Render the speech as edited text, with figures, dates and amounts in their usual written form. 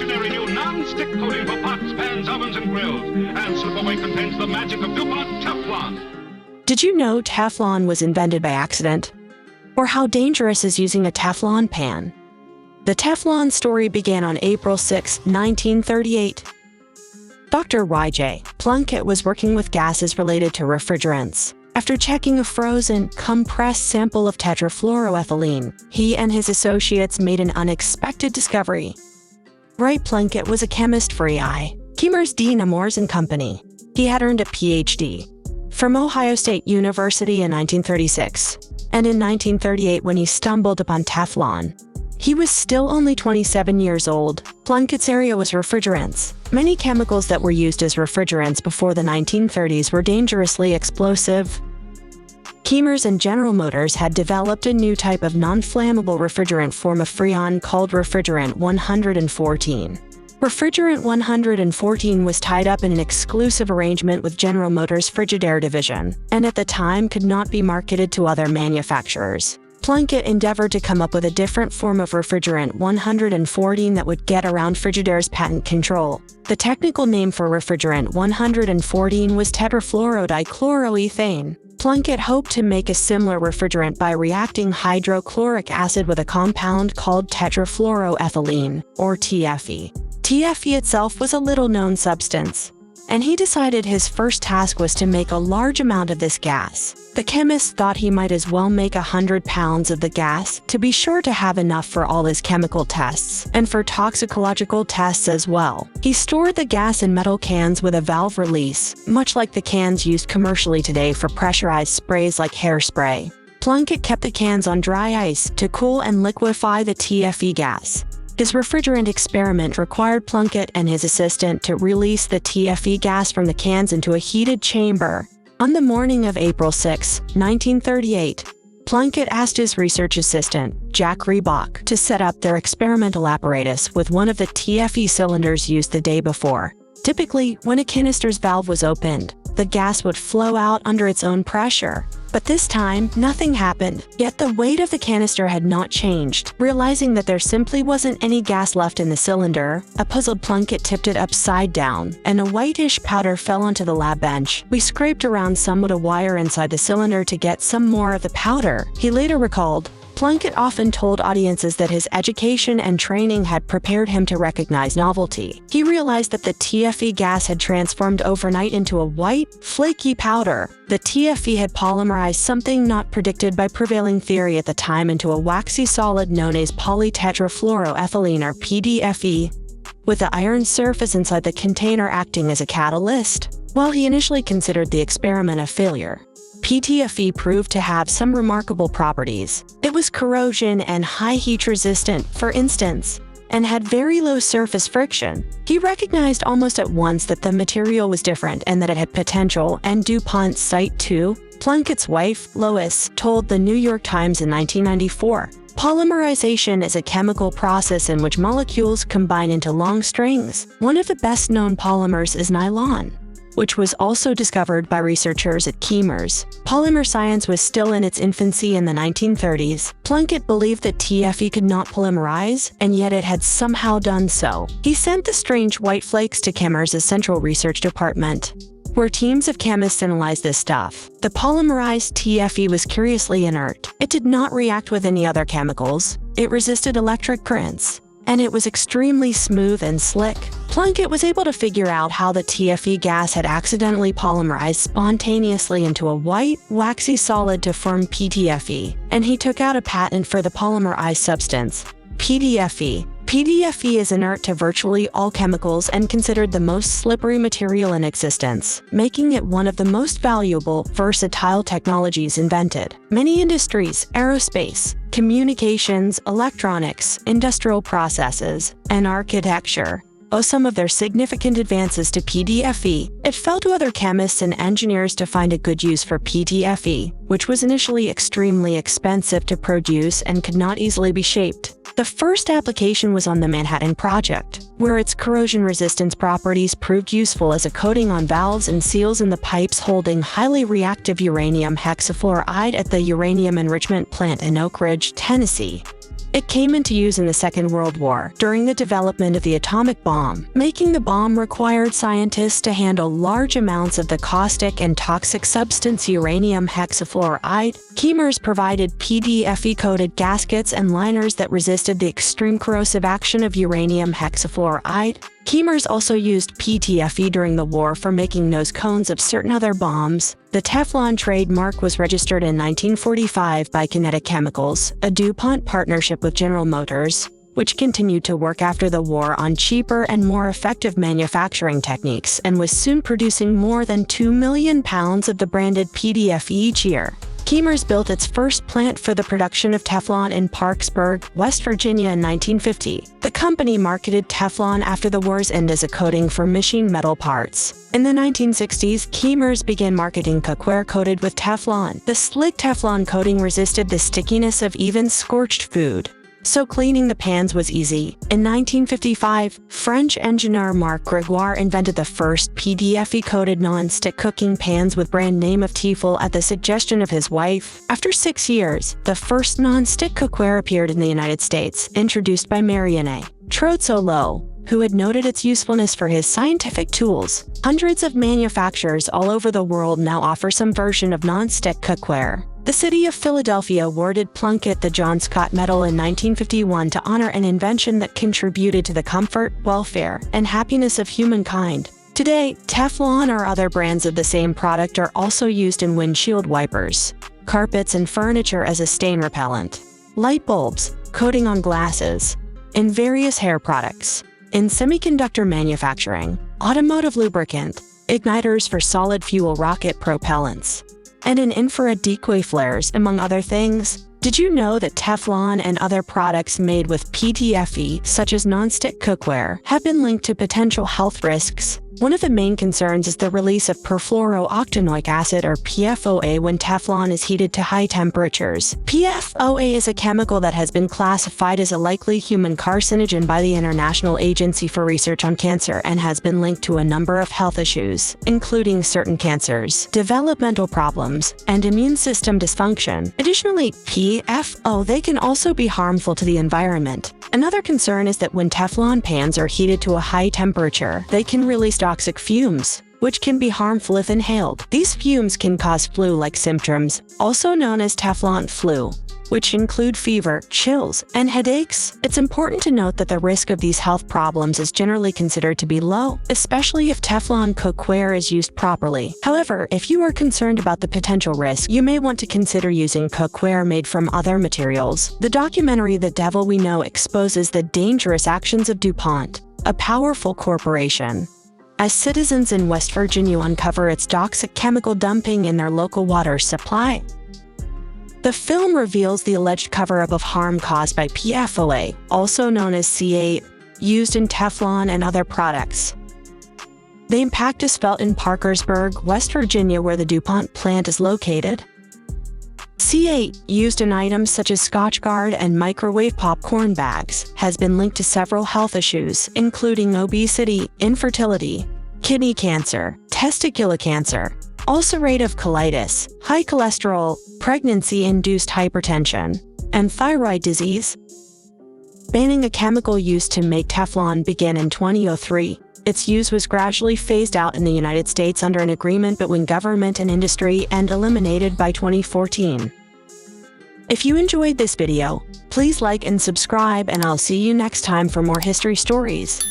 revolutionary new non-stick coating for pots, pans, ovens, and grills. And slip-away contains the magic of DuPont Teflon. Did you know Teflon was invented by accident? Or how dangerous is using a Teflon pan? The Teflon story began on April 6, 1938. Dr. Y.J. Plunkett was working with gases related to refrigerants. After checking a frozen, compressed sample of tetrafluoroethylene, he and his associates made an unexpected discovery. Wright Plunkett was a chemist for E.I. Kemers Dinamores and Company. He had earned a Ph.D. from Ohio State University in 1936, and in 1938 when he stumbled upon Teflon. He was still only 27 years old. Plunkett's area was refrigerants. Many chemicals that were used as refrigerants before the 1930s were dangerously explosive. Kemers and General Motors had developed a new type of non-flammable refrigerant form of Freon called refrigerant 114. Refrigerant 114 was tied up in an exclusive arrangement with General Motors' Frigidaire division, and at the time could not be marketed to other manufacturers. Plunkett endeavored to come up with a different form of refrigerant 114 that would get around Frigidaire's patent control. The technical name for refrigerant 114 was tetrafluorodichloroethane. Plunkett hoped to make a similar refrigerant by reacting hydrochloric acid with a compound called tetrafluoroethylene, or TFE. TFE itself was a little-known substance, and he decided his first task was to make a large amount of this gas. The chemist thought he might as well make 100 pounds of the gas to be sure to have enough for all his chemical tests and for toxicological tests as well. He stored the gas in metal cans with a valve release, much like the cans used commercially today for pressurized sprays like hairspray. Plunkett kept the cans on dry ice to cool and liquefy the TFE gas. His refrigerant experiment required Plunkett and his assistant to release the TFE gas from the cans into a heated chamber. On the morning of April 6, 1938, Plunkett asked his research assistant, Jack Reebok, to set up their experimental apparatus with one of the TFE cylinders used the day before. Typically, when a canister's valve was opened, the gas would flow out under its own pressure. But this time, nothing happened, yet the weight of the canister had not changed. Realizing that there simply wasn't any gas left in the cylinder, a puzzled Plunkett tipped it upside down, and a whitish powder fell onto the lab bench. We scraped around some with a wire inside the cylinder to get some more of the powder, he later recalled. Plunkett often told audiences that his education and training had prepared him to recognize novelty. He realized that the TFE gas had transformed overnight into a white, flaky powder. The TFE had polymerized something not predicted by prevailing theory at the time into a waxy solid known as polytetrafluoroethylene or PDFE, with the iron surface inside the container acting as a catalyst. While he initially considered the experiment a failure, PTFE proved to have some remarkable properties. It was corrosion and high heat resistant, for instance, and had very low surface friction. He recognized almost at once that the material was different and that it had potential, and DuPont's Site 2, Plunkett's wife, Lois, told the New York Times in 1994, "Polymerization is a chemical process in which molecules combine into long strings. One of the best-known polymers is nylon, which was also discovered by researchers at Kemers. Polymer science was still in its infancy in the 1930s. Plunkett believed that TFE could not polymerize, and yet it had somehow done so. He sent the strange white flakes to Kemers' Central Research Department, where teams of chemists analyzed this stuff. The polymerized TFE was curiously inert. It did not react with any other chemicals. It resisted electric currents, and it was extremely smooth and slick. Plunkett was able to figure out how the TFE gas had accidentally polymerized spontaneously into a white, waxy solid to form PTFE, and he took out a patent for the polymerized substance, PDFE. PDFE is inert to virtually all chemicals and considered the most slippery material in existence, making it one of the most valuable, versatile technologies invented. Many industries, aerospace, communications, electronics, industrial processes, and architecture, owe some of their significant advances to PDFE. It fell to other chemists and engineers to find a good use for PTFE, which was initially extremely expensive to produce and could not easily be shaped. The first application was on the Manhattan Project, where its corrosion resistance properties proved useful as a coating on valves and seals in the pipes holding highly reactive uranium hexafluoride at the uranium enrichment plant in Oak Ridge, Tennessee. It came into use in the Second World War during the development of the atomic bomb. Making the bomb required scientists to handle large amounts of the caustic and toxic substance uranium hexafluoride. Cheemers provided PTFE-coated gaskets and liners that resisted the extreme corrosive action of uranium hexafluoride. Cheemers also used PTFE during the war for making nose cones of certain other bombs. The Teflon trademark was registered in 1945 by Kinetic Chemicals, a DuPont partnership with General Motors, which continued to work after the war on cheaper and more effective manufacturing techniques and was soon producing more than 2 million pounds of the branded PTFE each year. Cheemers built its first plant for the production of Teflon in Parkersburg, West Virginia in 1950. The company marketed Teflon after the war's end as a coating for machine metal parts. In the 1960s, Cheemers began marketing cookware coated with Teflon. The slick Teflon coating resisted the stickiness of even scorched food, so cleaning the pans was easy. In 1955, French engineer Marc Gregoire invented the first PTFE-coated non-stick cooking pans with brand name of Tefal at the suggestion of his wife. After 6 years, the first non-stick cookware appeared in the United States, introduced by Marianne Trotsolo, who had noted its usefulness for his scientific tools. Hundreds of manufacturers all over the world now offer some version of non-stick cookware. The city of Philadelphia awarded Plunkett the John Scott Medal in 1951 to honor an invention that contributed to the comfort, welfare, and happiness of humankind. Today, Teflon or other brands of the same product are also used in windshield wipers, carpets and furniture as a stain repellent, light bulbs, coating on glasses, in various hair products, in semiconductor manufacturing, automotive lubricant, igniters for solid fuel rocket propellants, and in infrared decoy flares, among other things. Did you know that Teflon and other products made with PTFE, such as non-stick cookware, have been linked to potential health risks? One of the main concerns is the release of perfluorooctanoic acid, or PFOA, when Teflon is heated to high temperatures. PFOA is a chemical that has been classified as a likely human carcinogen by the International Agency for Research on Cancer and has been linked to a number of health issues, including certain cancers, developmental problems, and immune system dysfunction. Additionally, PFOA can also be harmful to the environment. Another concern is that when Teflon pans are heated to a high temperature, they can release toxic fumes, which can be harmful if inhaled. These fumes can cause flu-like symptoms, also known as Teflon flu, which include fever, chills, and headaches. It's important to note that the risk of these health problems is generally considered to be low, especially if Teflon cookware is used properly. However, if you are concerned about the potential risk, you may want to consider using cookware made from other materials. The documentary The Devil We Know exposes the dangerous actions of DuPont, a powerful corporation, as citizens in West Virginia uncover its toxic chemical dumping in their local water supply. The film reveals the alleged cover-up of harm caused by PFOA, also known as C8, used in Teflon and other products. The impact is felt in Parkersburg, West Virginia, where the DuPont plant is located. C8, used in items such as Scotchgard and microwave popcorn bags, has been linked to several health issues, including obesity, infertility, kidney cancer, testicular cancer, ulcerative colitis, high cholesterol, pregnancy-induced hypertension, and thyroid disease. Banning a chemical used to make Teflon began in 2003. Its use was gradually phased out in the United States under an agreement between government and industry and eliminated by 2014. If you enjoyed this video, please like and subscribe, and I'll see you next time for more history stories.